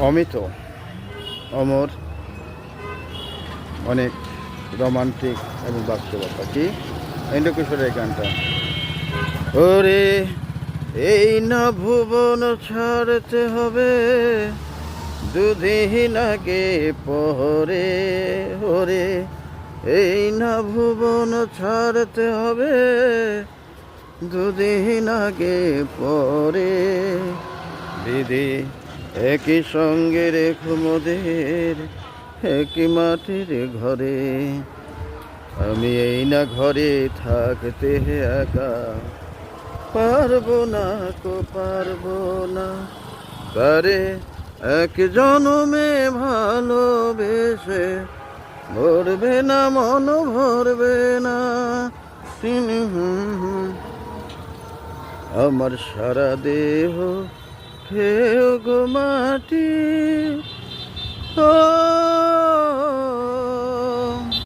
অমিত, অমর, অনেক রোমান্টিক এবং বাস্তবতা। কি ইন্দ্রকিশোরের গানটা, ওরে এই না ভুবন ছাড়তে হবে দুদিন আগে পরে, ওরে এই না ভুবন ছাড়তে হবে দুদিন আগে পরে, দিদি একই সঙ্গে রেখো মোদের একই মাটির ঘরে, আমি এই না ঘরে থাকতে একা, পারবো না কো পারবো না, তারে এক জনমে ভালোবেসে ভরবে না মন ভরবে না, আমার সারা দেহ খেয়ে গো মাটি, ও